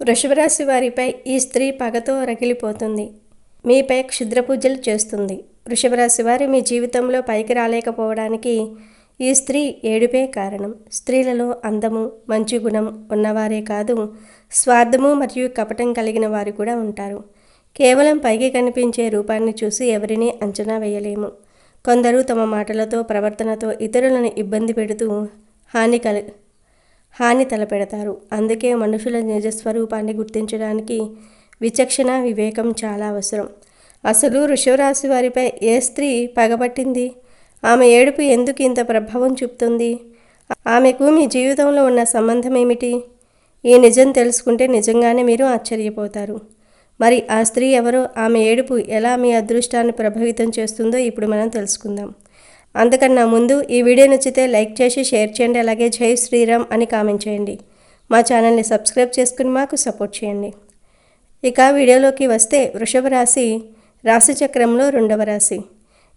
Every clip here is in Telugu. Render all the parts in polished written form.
వృషభ రాశి వారిపై ఈ స్త్రీ పగతో రగిలిపోతుంది. మీపై క్షుద్ర పూజలు చేస్తుంది. వృషభ రాశి వారు మీ జీవితంలో పైకి రాలేకపోవడానికి ఈ స్త్రీ ఏడుపే కారణం. స్త్రీలలో అందము, మంచి గుణం ఉన్నవారే కాదు, స్వార్థము మరియు కపటం కలిగిన వారు కూడా ఉంటారు. కేవలం పైకి కనిపించే రూపాన్ని చూసి ఎవరినీ అంచనా వేయలేము. కొందరు తమ మాటలతో, ప్రవర్తనతో ఇతరులను ఇబ్బంది పెడుతూ హాని తలపెడతారు. అందుకే మనుషుల నిజస్వరూపాన్ని గుర్తించడానికి విచక్షణ, వివేకం చాలా అవసరం. అసలు వృషభ రాశి వారిపై ఏ స్త్రీ పగబట్టింది? ఆమె ఏడుపు ఎందుకు ఇంత ప్రభావం చూపుతుంది? ఆమెకు మీ జీవితంలో ఉన్న సంబంధం ఏమిటి? ఈ నిజం తెలుసుకుంటే నిజంగానే మీరు ఆశ్చర్యపోతారు. మరి ఆ స్త్రీ ఎవరో, ఆమె ఏడుపు ఎలా మీ అదృష్టాన్ని ప్రభావితం చేస్తుందో ఇప్పుడు మనం తెలుసుకుందాం. అందుకన్నా ముందు ఈ వీడియో నచ్చితే లైక్ చేసి షేర్ చేయండి. అలాగే జై శ్రీరామ్ అని కామెంట్ చేయండి. మా ఛానల్ని సబ్స్క్రైబ్ చేసుకుని మాకు సపోర్ట్ చేయండి. ఇక వీడియోలోకి వస్తే, వృషభ రాశి రాశి చక్రంలో 2వ రాశి.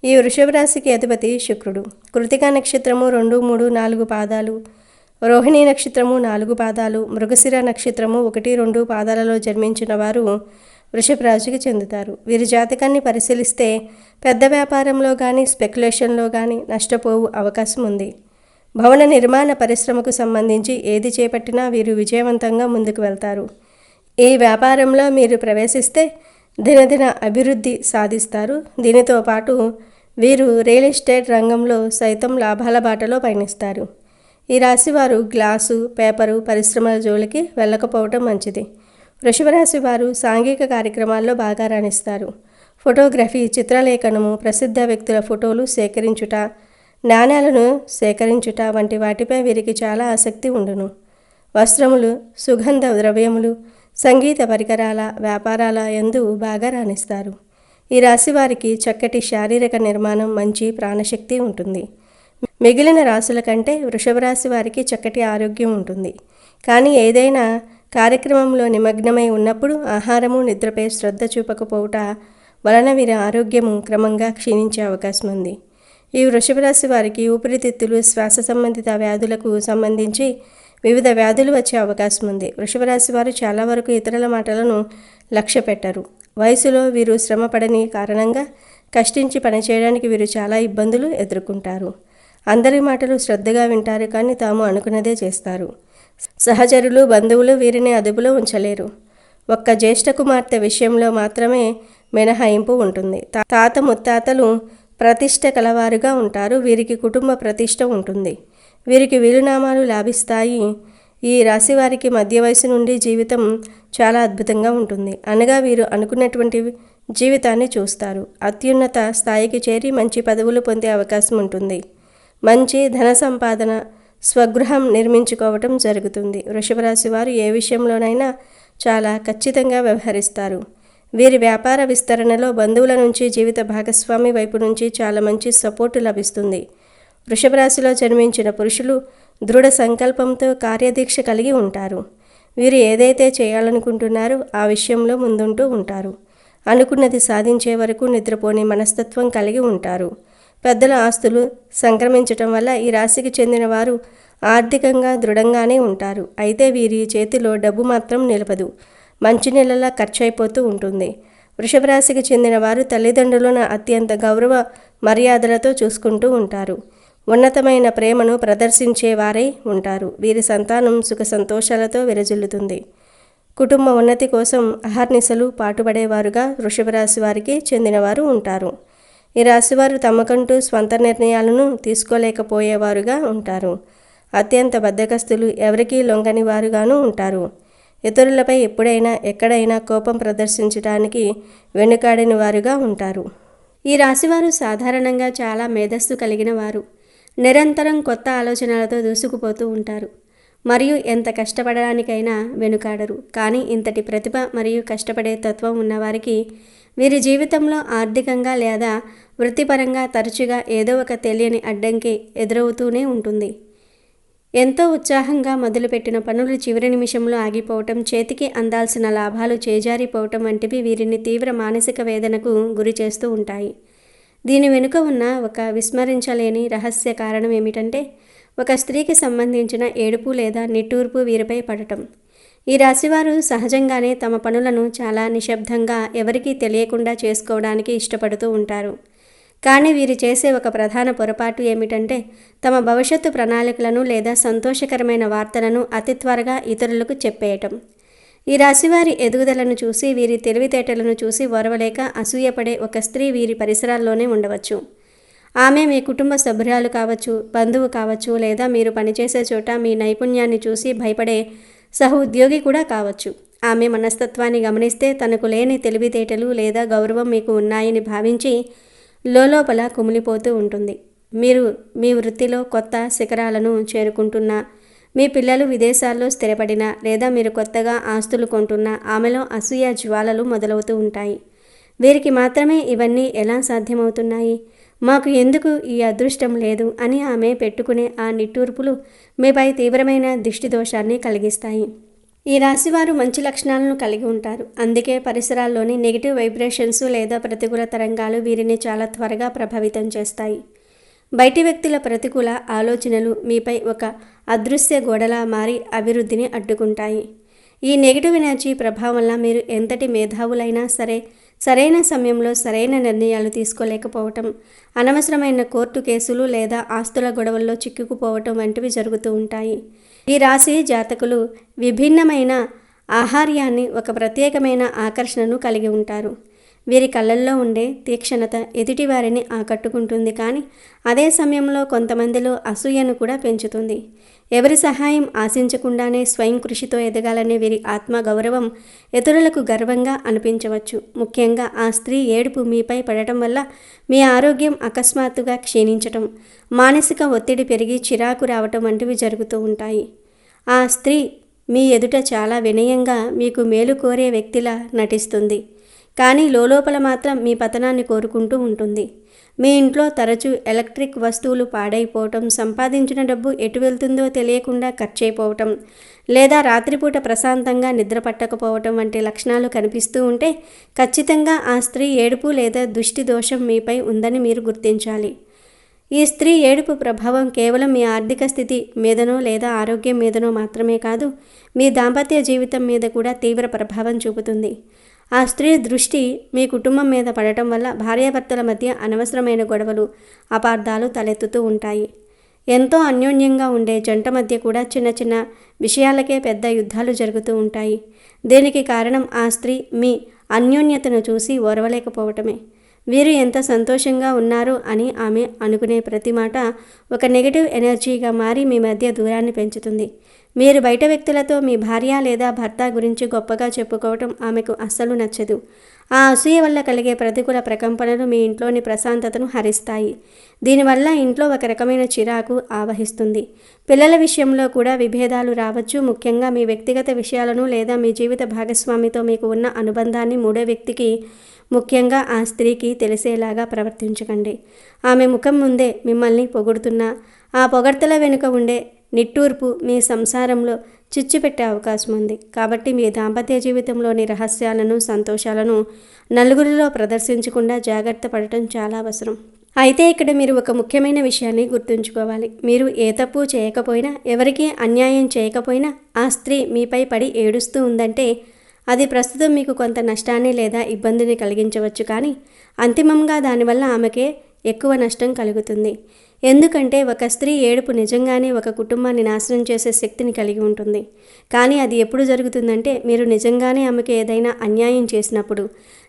ఈ వృషభ రాశికి అధిపతి శుక్రుడు. కృతికా నక్షత్రము 2, 3, 4 పాదాలు, రోహిణీ నక్షత్రము 4 పాదాలు, మృగశిర నక్షత్రము 1, 2 పాదాలలో జన్మించిన వారు వృషభ రాశికి చెందుతారు. వీరి జాతకాన్ని పరిశీలిస్తే పెద్ద వ్యాపారంలో కానీ, స్పెక్యులేషన్లో కానీ నష్టపోవు అవకాశం ఉంది. భవన నిర్మాణ పరిశ్రమకు సంబంధించి ఏది చేపట్టినా వీరు విజయవంతంగా ముందుకు వెళ్తారు. ఈ వ్యాపారంలో మీరు ప్రవేశిస్తే దినదిన అభివృద్ధి సాధిస్తారు. దీనితో పాటు వీరు రియల్ ఎస్టేట్ రంగంలో సైతం లాభాల బాటలో పయనిస్తారు. ఈ రాశివారు గ్లాసు, పేపరు పరిశ్రమల జోలికి వెళ్ళకపోవటం మంచిది. వృషభ రాశి వారు సాంఘిక కార్యక్రమాల్లో బాగా రాణిస్తారు. ఫోటోగ్రఫీ, చిత్రలేఖనము, ప్రసిద్ధ వ్యక్తుల ఫోటోలు సేకరించుట, నాణ్యాలను సేకరించుట వంటి వాటిపై వీరికి చాలా ఆసక్తి ఉండును. వస్త్రములు, సుగంధ ద్రవ్యములు, సంగీత పరికరాల వ్యాపారాల యందు బాగా రాణిస్తారు. ఈ రాశి వారికి చక్కటి శారీరక నిర్మాణం, మంచి ప్రాణశక్తి ఉంటుంది. మిగిలిన రాశుల కంటే వృషభ రాశి వారికి చక్కటి ఆరోగ్యం ఉంటుంది. కానీ ఏదైనా కార్యక్రమంలో నిమగ్నమై ఉన్నప్పుడు ఆహారము, నిద్రపై శ్రద్ధ చూపకపోవుట వలన వీరి ఆరోగ్యము క్రమంగా క్షీణించే అవకాశం ఉంది. ఈ వృషభ రాశి వారికి ఊపిరితిత్తులు, శ్వాస సంబంధిత వ్యాధులకు సంబంధించి వివిధ వ్యాధులు వచ్చే అవకాశం ఉంది. వృషభ రాశి వారు చాలా వరకు ఇతరుల మాటలను లక్ష్య పెట్టరు. వయసులో వీరు శ్రమ పడని కారణంగా కష్టించి పనిచేయడానికి వీరు చాలా ఇబ్బందులు ఎదుర్కొంటారు. అందరి మాటలు శ్రద్ధగా వింటారు, కానీ తాము అనుకున్నదే చేస్తారు. సహచరులు, బంధువులు వీరిని అదుపులో ఉంచలేరు. ఒక్క జ్యేష్ఠ కుమార్తె విషయంలో మాత్రమే మినహాయింపు ఉంటుంది. తాత ముత్తాతలు ప్రతిష్ట కలవారుగా ఉంటారు. వీరికి కుటుంబ ప్రతిష్ట ఉంటుంది. వీరికి వీలునామాలు లాభిస్తాయి. ఈ రాశి వారికి మధ్య వయసు నుండి జీవితం చాలా అద్భుతంగా ఉంటుంది. అనగా వీరు అనుకున్నటువంటి జీవితాన్ని చూస్తారు. అత్యున్నత స్థాయికి చేరి మంచి పదవులు పొందే అవకాశం ఉంటుంది. మంచి ధన సంపాదన, స్వగృహం నిర్మించుకోవటం జరుగుతుంది. వృషభ రాశి వారు ఏ విషయంలోనైనా చాలా ఖచ్చితంగా వ్యవహరిస్తారు. వీరి వ్యాపార విస్తరణలో బంధువుల నుంచి, జీవిత భాగస్వామి వైపు నుంచి చాలా మంచి సపోర్టు లభిస్తుంది. వృషభ రాశిలో జన్మించిన పురుషులు దృఢ సంకల్పంతో కార్యదీక్ష కలిగి ఉంటారు. వీరు ఏదైతే చేయాలనుకుంటున్నారో ఆ విషయంలో ముందుంటూ ఉంటారు. అనుకున్నది సాధించే వరకు నిద్రపోని మనస్తత్వం కలిగి ఉంటారు. పెద్దల ఆస్తులు సంక్రమించటం వల్ల ఈ రాశికి చెందిన వారు ఆర్థికంగా దృఢంగానే ఉంటారు. అయితే వీరి చేతిలో డబ్బు మాత్రం నిలపదు. మంచి నెలలా ఖర్చయిపోతూ ఉంటుంది. వృషభ రాశికి చెందిన వారు తల్లిదండ్రులను అత్యంత గౌరవ మర్యాదలతో చూసుకుంటూ ఉంటారు. ఉన్నతమైన ప్రేమను ప్రదర్శించేవారై ఉంటారు. వీరి సంతానం సుఖ సంతోషాలతో విరజిల్లుతుంది. కుటుంబ ఉన్నతి కోసం అహర్నిశలు పాటుపడేవారుగా వృషభ రాశి వారికి చెందినవారు ఉంటారు. ఈ రాశివారు తమకంటూ స్వంత నిర్ణయాలను తీసుకోలేకపోయేవారుగా ఉంటారు. అత్యంత బద్ధకస్తులు, ఎవరికీ లొంగని వారుగాను ఉంటారు. ఇతరులపై ఎప్పుడైనా ఎక్కడైనా కోపం ప్రదర్శించడానికి వెనుకాడని వారుగా ఉంటారు. ఈ రాశివారు సాధారణంగా చాలా మేధస్సు కలిగిన వారు. నిరంతరం కొత్త ఆలోచనలతో దూసుకుపోతూ ఉంటారు మరియు ఎంత కష్టపడడానికైనా వెనుకాడరు. కానీ ఇంతటి ప్రతిభ మరియు కష్టపడే తత్వం ఉన్నవారికి వీరి జీవితంలో ఆర్థికంగా లేదా వృత్తిపరంగా తరచుగా ఏదో ఒక తెలియని అడ్డంకి ఎదురవుతూనే ఉంటుంది. ఎంతో ఉత్సాహంగా మొదలుపెట్టిన పనులు చివరి నిమిషంలో ఆగిపోవటం, చేతికి అందాల్సిన లాభాలు చేజారిపోవటం వంటివి వీరిని తీవ్ర మానసిక వేదనకు గురి చేస్తూ ఉంటాయి. దీని వెనుక ఉన్న ఒక విస్మరించలేని రహస్య కారణం ఏమిటంటే ఒక స్త్రీకి సంబంధించిన ఏడుపు లేదా నిట్టూర్పు వీరిపై పడటం. ఈ రాశివారు సహజంగానే తమ పనులను చాలా నిశ్శబ్దంగా ఎవరికీ తెలియకుండా చేసుకోవడానికి ఇష్టపడుతూ ఉంటారు. కానీ వీరు చేసే ఒక ప్రధాన పొరపాటు ఏమిటంటే తమ భవిష్యత్తు ప్రణాళికలను లేదా సంతోషకరమైన వార్తలను అతి త్వరగా ఇతరులకు చెప్పేయటం. ఈ రాశివారి ఎదుగుదలను చూసి, వీరి తెలివితేటలను చూసి ఓర్వలేక అసూయపడే ఒక స్త్రీ వీరి పరిసరాల్లోనే ఉండవచ్చు. ఆమె మీ కుటుంబ సభ్యురాలు కావచ్చు, బంధువు కావచ్చు, లేదా మీరు పనిచేసే చోట మీ నైపుణ్యాన్ని చూసి భయపడే సహోద్యోగి కూడా కావచ్చు. ఆమె మనస్తత్వాన్ని గమనిస్తే తనకు లేని తెలివితేటలు లేదా గౌరవం మీకు ఉన్నాయని భావించి లోలోపల కుమిలిపోతూ ఉంటుంది. మీరు మీ వృత్తిలో కొత్త శిఖరాలను చేరుకుంటున్నా, మీ పిల్లలు విదేశాల్లో స్థిరపడినా, లేదా మీరు కొత్తగా ఆస్తులు కొంటున్నా ఆమెలో అసూయ జ్వాలలు మొదలవుతూ ఉంటాయి. వీరికి మాత్రమే ఇవన్నీ ఎలా సాధ్యమవుతున్నాయి, మాకు ఎందుకు ఈ అదృష్టం లేదు అని ఆమె పెట్టుకునే ఆ నిట్టూర్పులు మీపై తీవ్రమైన దిష్టి దోషాన్ని కలిగిస్తాయి. ఈ రాశివారు మంచి లక్షణాలను కలిగి ఉంటారు. అందుకే పరిసరాల్లోని నెగిటివ్ వైబ్రేషన్స్ లేదా ప్రతికూల తరంగాలు వీరిని చాలా త్వరగా ప్రభావితం చేస్తాయి. బయటి వ్యక్తుల ప్రతికూల ఆలోచనలు మీపై ఒక అదృశ్య గోడలా మారి అభివృద్ధిని అడ్డుకుంటాయి. ఈ నెగిటివ్ ఎనర్జీ ప్రభావం వల్ల మీరు ఎంతటి మేధావులైనా సరే సరైన సమయంలో సరైన నిర్ణయాలు తీసుకోలేకపోవటం, అనవసరమైన కోర్టు కేసులు లేదా ఆస్తుల గొడవల్లో చిక్కుకుపోవటం వంటివి జరుగుతూ ఉంటాయి. ఈ రాశి జాతకులు విభిన్నమైన ఆహార్యాన్ని, ఒక ప్రత్యేకమైన ఆకర్షణను కలిగి ఉంటారు. వీరి కళ్ళల్లో ఉండే తీక్షణత ఎదుటివారిని ఆకట్టుకుంటుంది, కానీ అదే సమయంలో కొంతమందిలో అసూయను కూడా పెంచుతుంది. ఎవరి సహాయం ఆశించకుండానే స్వయం కృషితో ఎదగాలనే వీరి ఆత్మగౌరవం ఇతరులకు గర్వంగా అనిపించవచ్చు. ముఖ్యంగా ఆ స్త్రీ ఏడుపు మీపై పడటం వల్ల మీ ఆరోగ్యం అకస్మాత్తుగా క్షీణించటం, మానసిక ఒత్తిడి పెరిగి చిరాకు రావటం వంటివి జరుగుతూ ఉంటాయి. ఆ స్త్రీ మీ ఎదుట చాలా వినయంగా మీకు మేలు కోరే వ్యక్తిలా నటిస్తుంది, కానీ లోపల మాత్రం మీ పతనాన్ని కోరుకుంటూ ఉంటుంది. మీ ఇంట్లో తరచూ ఎలక్ట్రిక్ వస్తువులు పాడైపోవటం, సంపాదించిన డబ్బు ఎటు వెళ్తుందో తెలియకుండా ఖర్చయిపోవటం, లేదా రాత్రిపూట ప్రశాంతంగా నిద్ర పట్టకపోవటం వంటి లక్షణాలు కనిపిస్తూ ఉంటే ఖచ్చితంగా ఆ స్త్రీ ఏడుపు లేదా దృష్టి దోషం మీపై ఉందని మీరు గుర్తించాలి. ఈ స్త్రీ ఏడుపు ప్రభావం కేవలం మీ ఆర్థిక స్థితి మీదనో లేదా ఆరోగ్యం మీదనో మాత్రమే కాదు, మీ దాంపత్య జీవితం మీద కూడా తీవ్ర ప్రభావం చూపుతుంది. ఆ స్త్రీ దృష్టి మీ కుటుంబం మీద పడటం వల్ల భార్యాభర్తల మధ్య అనవసరమైన గొడవలు, అపార్థాలు తలెత్తుతూ ఉంటాయి. ఎంతో అన్యోన్యంగా ఉండే జంట మధ్య కూడా చిన్న చిన్న విషయాలకే పెద్ద యుద్ధాలు జరుగుతూ ఉంటాయి. దీనికి కారణం ఆ స్త్రీ మీ అన్యోన్యతను చూసి ఓర్వలేకపోవటమే. వీరు ఎంత సంతోషంగా ఉన్నారో అని ఆమె అనుకునే ప్రతి మాట ఒక నెగిటివ్ ఎనర్జీగా మారి మీ మధ్య దూరాన్ని పెంచుతుంది. మీరు బయట వ్యక్తులతో మీ భార్య లేదా భర్త గురించి గొప్పగా చెప్పుకోవటం ఆమెకు అస్సలు నచ్చదు. ఆ అసూయ వల్ల కలిగే ప్రతికూల ప్రకంపనలు మీ ఇంట్లోని ప్రశాంతతను హరిస్తాయి. దీనివల్ల ఇంట్లో ఒక రకమైన చిరాకు ఆవహిస్తుంది. పిల్లల విషయంలో కూడా విభేదాలు రావచ్చు. ముఖ్యంగా మీ వ్యక్తిగత విషయాలను లేదా మీ జీవిత భాగస్వామితో మీకు ఉన్న అనుబంధాన్ని మూడో వ్యక్తికి, ముఖ్యంగా ఆ స్త్రీకి తెలిసేలాగా ప్రవర్తించకండి. ఆమె ముఖం ముందే మిమ్మల్ని పొగుడుతున్నా ఆ పొగడ్తల వెనుక ఉండే నిట్టూర్పు మీ సంసారంలో చిచ్చు పెట్టే అవకాశం ఉంది. కాబట్టి మీ దాంపత్య జీవితంలోని రహస్యాలను, సంతోషాలను నలుగురిలో ప్రదర్శించకుండా జాగ్రత్త పడటం చాలా అవసరం. అయితే ఇక్కడ మీరు ఒక ముఖ్యమైన విషయాన్ని గుర్తుంచుకోవాలి. మీరు ఏ తప్పు చేయకపోయినా, ఎవరికీ అన్యాయం చేయకపోయినా ఆ స్త్రీ మీపై పడి ఏడుస్తూ ఉందంటే అది ప్రస్తుతం మీకు కొంత నష్టాన్ని లేదా ఇబ్బందిని కలిగించవచ్చు, కానీ అంతిమంగా దానివల్ల ఆమెకే ఎక్కువ నష్టం కలుగుతుంది. ఎందుకంటే ఒక స్త్రీ ఏడుపు నిజంగానే ఒక కుటుంబాన్ని నాశనం చేసే శక్తిని కలిగి ఉంటుంది. కానీ అది ఎప్పుడు జరుగుతుందంటే మీరు నిజంగానే ఆమెకు ఏదైనా అన్యాయం చేసినప్పుడు,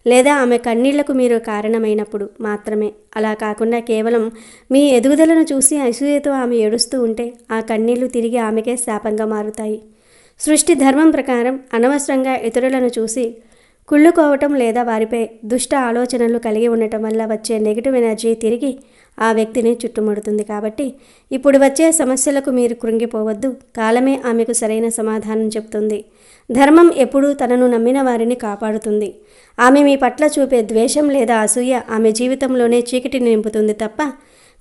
లేదా ఆమె కన్నీళ్లకు మీరు కారణమైనప్పుడు మాత్రమే. అలా కాకుండా కేవలం మీ ఎదుగుదలను చూసి అసూయతో ఆమె ఏడుస్తూ ఉంటే ఆ కన్నీళ్లు తిరిగి ఆమెకే శాపంగా మారుతాయి. సృష్టి ధర్మం ప్రకారం అనవసరంగా ఇతరులను చూసి కుళ్ళుకోవటం లేదా వారిపై దుష్ట ఆలోచనలు కలిగి ఉండటం వల్ల వచ్చే నెగిటివ్ ఎనర్జీ తిరిగి ఆ వ్యక్తిని చుట్టుముడుతుంది. కాబట్టి ఇప్పుడు వచ్చే సమస్యలకు మీరు కృంగిపోవద్దు. కాలమే ఆమెకు సరైన సమాధానం చెప్తుంది. ధర్మం ఎప్పుడూ తనను నమ్మిన వారిని కాపాడుతుంది. ఆమె మీ పట్ల చూపే ద్వేషం లేదా అసూయ ఆమె జీవితంలోనే చీకటిని నింపుతుంది తప్ప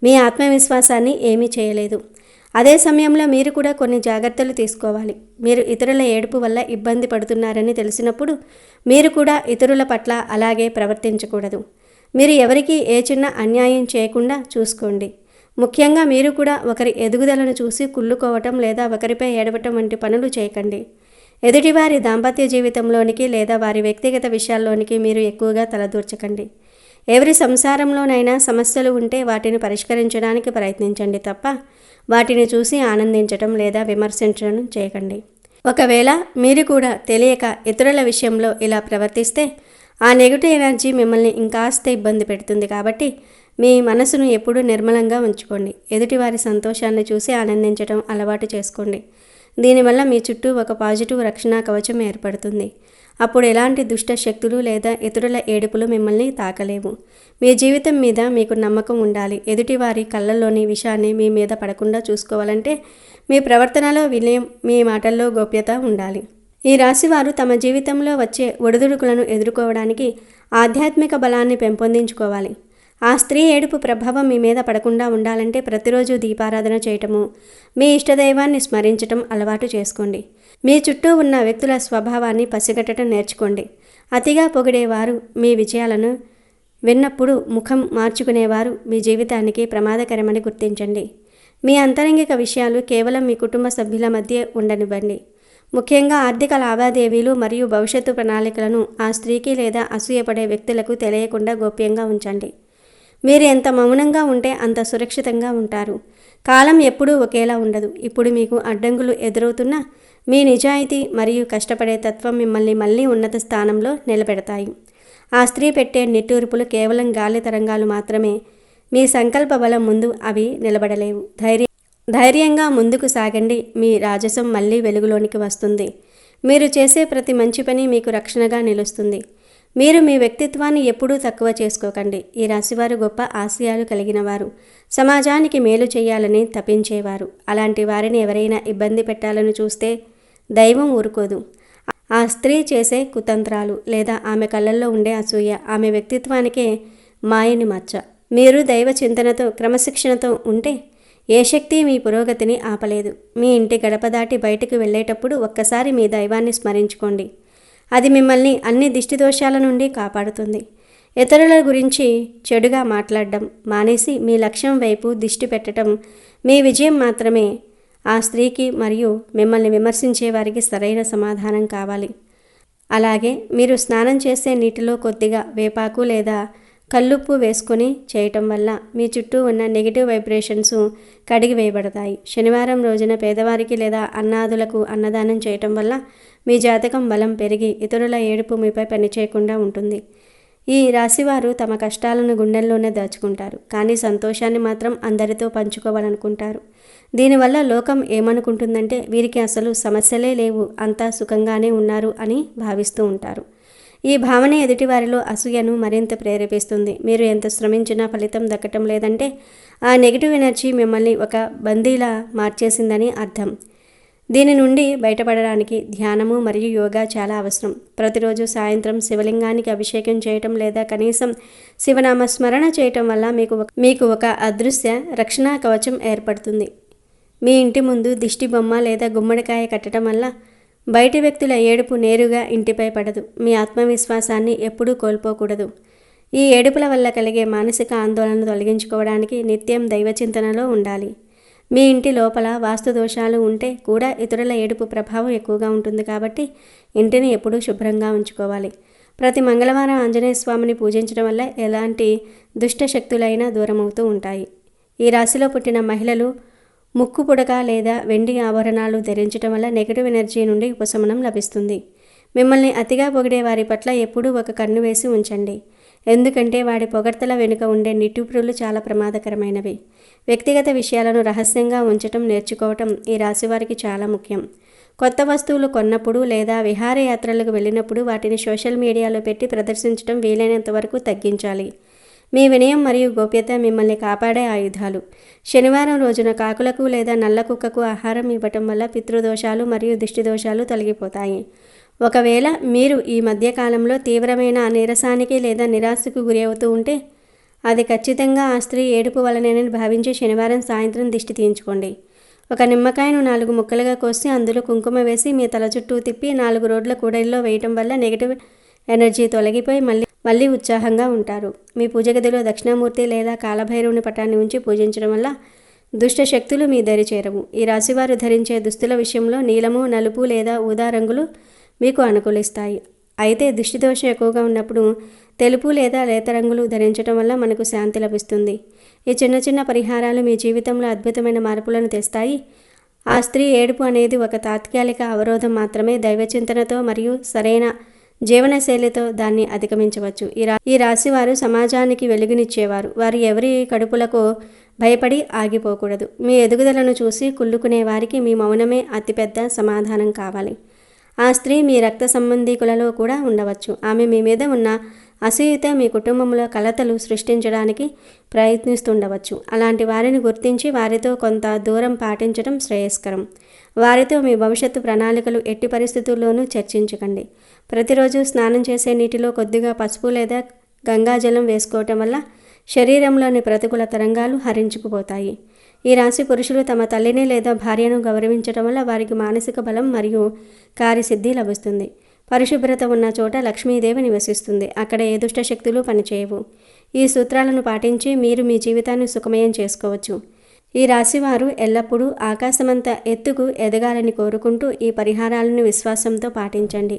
మీ ఆత్మవిశ్వాసాన్ని ఏమీ చేయలేదు. అదే సమయంలో మీరు కూడా కొన్ని జాగ్రత్తలు తీసుకోవాలి. మీరు ఇతరుల ఏడుపు వల్ల ఇబ్బంది పడుతున్నారని తెలిసినప్పుడు మీరు కూడా ఇతరుల పట్ల అలాగే ప్రవర్తించకూడదు. మీరు ఎవరికీ ఏ చిన్న అన్యాయం చేయకుండా చూసుకోండి. ముఖ్యంగా మీరు కూడా ఒకరి ఎదుగుదలను చూసి కుళ్ళుకోవటం లేదా ఒకరిపై ఏడవటం వంటి పనులు చేయకండి. ఎదుటివారి దాంపత్య జీవితంలోనికి లేదా వారి వ్యక్తిగత విషయాల్లోనికి మీరు ఎక్కువగా తలదూర్చకండి. ఎవరి సంసారంలోనైనా సమస్యలు ఉంటే వాటిని పరిష్కరించడానికి ప్రయత్నించండి తప్ప వాటిని చూసి ఆనందించటం లేదా విమర్శించడం చేయకండి. ఒకవేళ మీరు కూడా తెలియక ఇతరుల విషయంలో ఇలా ప్రవర్తిస్తే ఆ నెగిటివ్ ఎనర్జీ మిమ్మల్ని ఇంకాస్త ఇబ్బంది పెడుతుంది. కాబట్టి మీ మనసును ఎప్పుడూ నిర్మలంగా ఉంచుకోండి. ఎదుటివారి సంతోషాన్ని చూసి ఆనందించడం అలవాటు చేసుకోండి. దీనివల్ల మీ చుట్టూ ఒక పాజిటివ్ రక్షణ కవచం ఏర్పడుతుంది. అప్పుడు ఎలాంటి దుష్ట శక్తులు లేదా ఇతరుల ఏడుపులు మిమ్మల్ని తాకలేవు. మీ జీవితం మీద మీకు నమ్మకం ఉండాలి. ఎదుటివారి కళ్ళల్లోని విషయాన్ని మీ మీద పడకుండా చూసుకోవాలంటే మీ ప్రవర్తనలో వినయం, మీ మాటల్లో గోప్యత ఉండాలి. ఈ రాశివారు తమ జీవితంలో వచ్చే ఒడిదుడుకులను ఎదుర్కోవడానికి ఆధ్యాత్మిక బలాన్ని పెంపొందించుకోవాలి. ఆ స్త్రీ ఏడుపు ప్రభావం మీ మీద పడకుండా ఉండాలంటే ప్రతిరోజు దీపారాధన చేయటము, మీ ఇష్టదైవాన్ని స్మరించటం అలవాటు చేసుకోండి. మీ చుట్టూ ఉన్న వ్యక్తుల స్వభావాన్ని పసిగట్టడం నేర్చుకోండి. అతిగా పొగిడేవారు మీ విజయాలను విన్నప్పుడు ముఖం మార్చుకునేవారు మీ జీవితానికి ప్రమాదకరమని గుర్తించండి. మీ అంతరంగిక విషయాలు కేవలం మీ కుటుంబ సభ్యుల మధ్య ఉండనివ్వండి. ముఖ్యంగా ఆర్థిక లావాదేవీలు మరియు భవిష్యత్తు ప్రణాళికలను ఆ స్త్రీకి లేదా అసూయపడే వ్యక్తులకు తెలియకుండా గోప్యంగా ఉంచండి. మీరు ఎంత మౌనంగా ఉంటే అంత సురక్షితంగా ఉంటారు. కాలం ఎప్పుడూ ఒకేలా ఉండదు. ఇప్పుడు మీకు అడ్డంకులు ఎదురవుతున్నా మీ నిజాయితీ మరియు కష్టపడే తత్వం మిమ్మల్ని మళ్ళీ ఉన్నత స్థానంలో నిలబెడతాయి. ఆ స్త్రీ పెట్టే నిట్టూర్పులు కేవలం గాలి తరంగాలు మాత్రమే. మీ సంకల్ప బలం ముందు అవి నిలబడలేవు. ధైర్యంగా ముందుకు సాగండి. మీ రాజసం మళ్ళీ వెలుగులోనికి వస్తుంది. మీరు చేసే ప్రతి మంచి పని మీకు రక్షణగా నిలుస్తుంది. మీరు మీ వ్యక్తిత్వాన్ని ఎప్పుడూ తక్కువ చేసుకోకండి. ఈ రాశివారు గొప్ప ఆశయాలు కలిగిన వారు. సమాజానికి మేలు చేయాలని తపించేవారు. అలాంటి వారిని ఎవరైనా ఇబ్బంది పెట్టాలని చూస్తే దైవం ఊరుకోదు. ఆ స్త్రీ చేసే కుతంత్రాలు లేదా ఆమె కళ్ళల్లో ఉండే అసూయ ఆమె వ్యక్తిత్వానికే మాయని మచ్చ. మీరు దైవ చింతనతో క్రమశిక్షణతో ఉంటే ఏ శక్తి మీ పురోగతిని ఆపలేదు. మీ ఇంటి గడప దాటి బయటకు వెళ్ళేటప్పుడు ఒక్కసారి మీ దైవాన్ని స్మరించుకోండి. అది మిమ్మల్ని అన్ని దిష్టి దోషాల నుండి కాపాడుతుంది. ఇతరుల గురించి చెడుగా మాట్లాడడం మానేసి మీ లక్ష్యం వైపు దిష్టి పెట్టడం మీ విజయం మాత్రమే. ఆ స్త్రీకి మరియు మిమ్మల్ని విమర్శించే వారికి సరైన సమాధానం కావాలి. అలాగే మీరు స్నానం చేసే నీటిలో కొద్దిగా వేపాకు లేదా కల్లుప్పు వేసుకొని చేయటం వల్ల మీ చుట్టూ ఉన్న నెగిటివ్ వైబ్రేషన్స్ కడిగివేయబడతాయి. శనివారం రోజున పేదవారికి లేదా అన్నాథులకు అన్నదానం చేయటం వల్ల మీ జాతకం బలం పెరిగి ఇతరుల ఏడుపు మీపై పనిచేయకుండా ఉంటుంది. ఈ రాశివారు తమ కష్టాలను గుండెల్లోనే దాచుకుంటారు, కానీ సంతోషాన్ని మాత్రం అందరితో పంచుకోవాలనుకుంటారు. దీనివల్ల లోకం ఏమనుకుంటుందంటే వీరికి అసలు సమస్యలే లేవు, అంతా సుఖంగానే ఉన్నారు అని భావిస్తూ ఉంటారు. ఈ భావన ఎదుటివారిలో అసూయను మరింత ప్రేరేపిస్తుంది. మీరు ఎంత శ్రమించినా ఫలితం దక్కటం లేదంటే ఆ నెగిటివ్ ఎనర్జీ మిమ్మల్ని ఒక బందీలా మార్చేసిందని అర్థం. దీని నుండి బయటపడడానికి ధ్యానము మరియు యోగా చాలా అవసరం. ప్రతిరోజు సాయంత్రం శివలింగానికి అభిషేకం చేయటం లేదా కనీసం శివనామ స్మరణ చేయటం వల్ల మీకు ఒక అదృశ్య రక్షణ కవచం ఏర్పడుతుంది. మీ ఇంటి ముందు దిష్టి బొమ్మ లేదా గుమ్మడికాయ కట్టడం వల్ల బయటి వ్యక్తుల ఏడుపు నేరుగా ఇంటిపై పడదు. మీ ఆత్మవిశ్వాసాన్ని ఎప్పుడూ కోల్పోకూడదు. ఈ ఏడుపుల వల్ల కలిగే మానసిక ఆందోళనను తొలగించుకోవడానికి నిత్యం దైవచింతనలో ఉండాలి. మీ ఇంటి లోపల వాస్తు దోషాలు ఉంటే కూడా ఇతరుల ఏడుపు ప్రభావం ఎక్కువగా ఉంటుంది. కాబట్టి ఇంటిని ఎప్పుడూ శుభ్రంగా ఉంచుకోవాలి. ప్రతి మంగళవారం ఆంజనేయ స్వామిని పూజించడం వల్ల ఎలాంటి దుష్ట శక్తులైనా దూరమవుతూ ఉంటాయి. ఈ రాశిలో పుట్టిన మహిళలు ముక్కు పుడక లేదా వెండి ఆభరణాలు ధరించడం వల్ల నెగిటివ్ ఎనర్జీ నుండి ఉపశమనం లభిస్తుంది. మిమ్మల్ని అతిగా పొగిడే వారి పట్ల ఎప్పుడూ ఒక కన్ను వేసి ఉంచండి. ఎందుకంటే వాడి పొగడ్తల వెనుక ఉండే నిట్టూర్పులు చాలా ప్రమాదకరమైనవి. వ్యక్తిగత విషయాలను రహస్యంగా ఉంచటం నేర్చుకోవటం ఈ రాశివారికి చాలా ముఖ్యం. కొత్త వస్తువులు కొన్నప్పుడు లేదా విహారయాత్రలకు వెళ్ళినప్పుడు వాటిని సోషల్ మీడియాలో పెట్టి ప్రదర్శించడం వీలైనంత వరకు తగ్గించాలి. మీ వినయం మరియు గోప్యత మిమ్మల్ని కాపాడే ఆయుధాలు. శనివారం రోజున కాకులకు లేదా నల్ల కుక్కకు ఆహారం ఇవ్వటం వల్ల పితృదోషాలు మరియు దిష్టి దోషాలు తొలగిపోతాయి. ఒకవేళ మీరు ఈ మధ్యకాలంలో తీవ్రమైన నీరసానికి లేదా నిరాశకు గురి అవుతూ ఉంటే అది ఖచ్చితంగా ఆ స్త్రీ ఏడుపు వలనేనని భావించి శనివారం సాయంత్రం దిష్టి తీయించుకోండి. ఒక నిమ్మకాయను 4 ముక్కలుగా కోసి అందులో కుంకుమ వేసి మీ తల చుట్టూ తిప్పి 4 రోడ్ల కూడలిలో వేయటం వల్ల నెగిటివ్ ఎనర్జీ తొలగిపోయి మళ్ళీ ఉత్సాహంగా ఉంటారు. మీ పూజ గదిలో దక్షిణామూర్తి లేదా కాలభైరవుని పటాన్ని ఉంచి పూజించడం వల్ల దుష్ట శక్తులు మీ దరి చేరవు. ఈ రాశివారు ధరించే దుస్తుల విషయంలో నీలము, నలుపు లేదా ఊదా రంగులు మీకు అనుకూలిస్తాయి. అయితే దృష్టి దోషం ఎక్కువగా ఉన్నప్పుడు తెలుపు లేదా లేత రంగులు ధరించడం వల్ల మనకు శాంతి లభిస్తుంది. ఈ చిన్న చిన్న పరిహారాలు మీ జీవితంలో అద్భుతమైన మార్పులను తెస్తాయి. ఆ స్త్రీ ఏడుపు అనేది ఒక తాత్కాలిక అవరోధం మాత్రమే. దైవచింతనతో మరియు సరైన జీవనశైలితో దాన్ని అధిగమించవచ్చు. ఈ రాశివారు సమాజానికి వెలుగునిచ్చేవారు. వారు ఎవరి కడుపులకు భయపడి ఆగిపోకూడదు. మీ ఎదుగుదలను చూసి కుళ్ళుకునే వారికి మీ మౌనమే అతిపెద్ద సమాధానం కావాలి. ఆ స్త్రీ మీ రక్త సంబంధీకులలో కూడా ఉండవచ్చు. ఆమె మీ మీద ఉన్న అసూయతో మీ కుటుంబంలో కలతలు సృష్టించడానికి ప్రయత్నిస్తుండవచ్చు. అలాంటి వారిని గుర్తించి వారితో కొంత దూరం పాటించడం శ్రేయస్కరం. వారితో మీ భవిష్యత్తు ప్రణాళికలు ఎట్టి పరిస్థితుల్లోనూ చర్చించకండి. ప్రతిరోజు స్నానం చేసే నీటిలో కొద్దిగా పసుపు లేదా గంగాజలం వేసుకోవటం వల్ల శరీరంలోని ప్రతికూల తరంగాలు హరించుకుపోతాయి. ఈ రాశి పురుషులు తమ తల్లిని లేదా భార్యను గౌరవించడం వల్ల వారికి మానసిక బలం మరియు కార్యసిద్ధి లభిస్తుంది. పరిశుభ్రత ఉన్న చోట లక్ష్మీదేవి నివసిస్తుంది. అక్కడ ఏ దుష్ట శక్తులు పనిచేయవు. ఈ సూత్రాలను పాటించి మీరు మీ జీవితాన్ని సుఖమయం చేసుకోవచ్చు. ఈ రాశివారు ఎల్లప్పుడూ ఆకాశమంత ఎత్తుకు ఎదగాలని కోరుకుంటూ ఈ పరిహారాలను విశ్వాసంతో పాటించండి.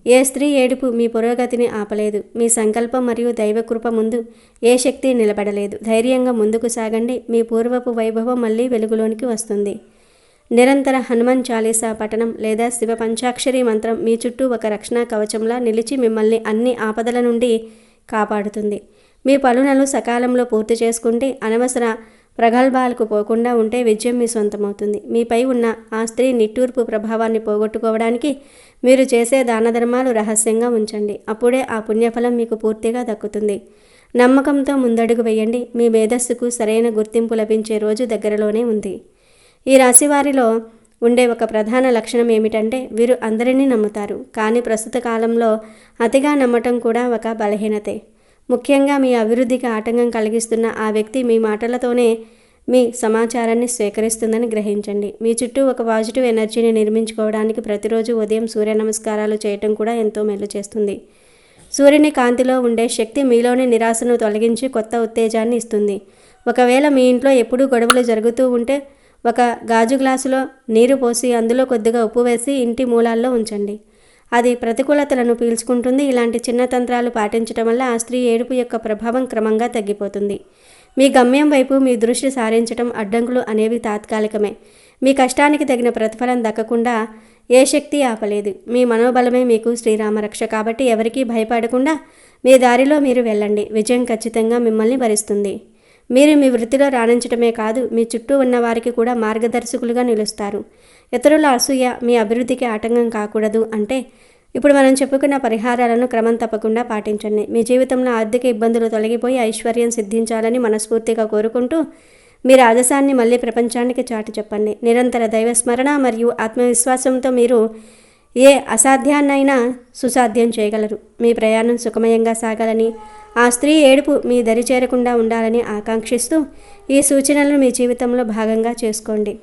ఏ స్త్రీ ఏడుపు మీ పురోగతిని ఆపలేదు. మీ సంకల్పం మరియు దైవకృప ముందు ఏ శక్తి నిలబడలేదు. ధైర్యంగా ముందుకు సాగండి. మీ పూర్వపు వైభవం మళ్ళీ వెలుగులోనికి వస్తుంది. నిరంతర హనుమాన్ చాలీసా పఠనం లేదా శివ పంచాక్షరి మంత్రం మీ చుట్టూ ఒక రక్షణ కవచంలా నిలిచి మిమ్మల్ని అన్ని ఆపదల నుండి కాపాడుతుంది. మీ పనులను సకాలంలో పూర్తి చేసుకుంటే, అనవసర ప్రగల్భాలకు పోకుండా ఉంటే విజయం మీ సొంతమవుతుంది. మీపై ఉన్న ఆ స్త్రీ నిట్టూర్పు ప్రభావాన్ని పోగొట్టుకోవడానికి మీరు చేసే దాన ధర్మాలు రహస్యంగా ఉంచండి. అప్పుడే ఆ పుణ్యఫలం మీకు పూర్తిగా దక్కుతుంది. నమ్మకంతో ముందడుగు వేయండి. మీ మేధస్సుకు సరైన గుర్తింపు లభించే రోజు దగ్గరలోనే ఉంది. ఈ రాశివారిలో ఉండే ఒక ప్రధాన లక్షణం ఏమిటంటే వీరు అందరినీ నమ్ముతారు. కానీ ప్రస్తుత కాలంలో అతిగా నమ్మటం కూడా ఒక బలహీనతే. ముఖ్యంగా మీ అభివృద్ధికి ఆటంకం కలిగిస్తున్న ఆ వ్యక్తి మీ మాటలతోనే మీ సమాచారాన్ని స్వీకరిస్తుందని గ్రహించండి. మీ చుట్టూ ఒక పాజిటివ్ ఎనర్జీని నిర్మించుకోవడానికి ప్రతిరోజు ఉదయం సూర్య నమస్కారాలు చేయటం కూడా ఎంతో మేలు చేస్తుంది. సూర్యుని కాంతిలో ఉండే శక్తి మీలోని నిరాశను తొలగించి కొత్త ఉత్తేజాన్ని ఇస్తుంది. ఒకవేళ మీ ఇంట్లో ఎప్పుడూ గొడవలు జరుగుతూ ఉంటే ఒక గాజు గ్లాసులో నీరు పోసి అందులో కొద్దిగా ఉప్పు వేసి ఇంటి మూలాల్లో ఉంచండి. అది ప్రతికూలతలను పీల్చుకుంటుంది. ఇలాంటి చిన్న తంత్రాలు పాటించడం వల్ల ఆ స్త్రీ ఏడుపు యొక్క ప్రభావం క్రమంగా తగ్గిపోతుంది. మీ గమ్యం వైపు మీ దృష్టి సారించడం అడ్డంకులు అనేవి తాత్కాలికమే. మీ కష్టానికి తగిన ప్రతిఫలం దక్కకుండా ఏ శక్తి ఆపలేదు. మీ మనోబలమే మీకు శ్రీరామరక్ష. కాబట్టి ఎవరికీ భయపడకుండా మీ దారిలో మీరు వెళ్ళండి. విజయం ఖచ్చితంగా మిమ్మల్ని భరిస్తుంది. మీరు మీ వృత్తిలో రాణించడమే కాదు, మీ చుట్టూ ఉన్న వారికి కూడా మార్గదర్శకులుగా నిలుస్తారు. ఇతరుల అసూయ మీ అభివృద్ధికి ఆటంకం కాకూడదు అంటే ఇప్పుడు మనం చెప్పుకున్న పరిహారాలను క్రమం తప్పకుండా పాటించండి. మీ జీవితంలో ఆర్థిక ఇబ్బందులు తొలగిపోయి ఐశ్వర్యం సిద్ధించాలని మనస్ఫూర్తిగా కోరుకుంటూ మీ రాజసాన్ని మళ్ళీ ప్రపంచానికి చాటి చెప్పండి. నిరంతర దైవస్మరణ మరియు ఆత్మవిశ్వాసంతో మీరు ఏ అసాధ్యాన్నైనా సుసాధ్యం చేయగలరు. మీ ప్రయాణం సుఖమయంగా సాగాలని, ఆ స్త్రీ ఏడుపు మీ దరి చేరకుండా ఉండాలని ఆకాంక్షిస్తూ ఈ సూచనలను మీ జీవితంలో భాగంగా చేసుకోండి.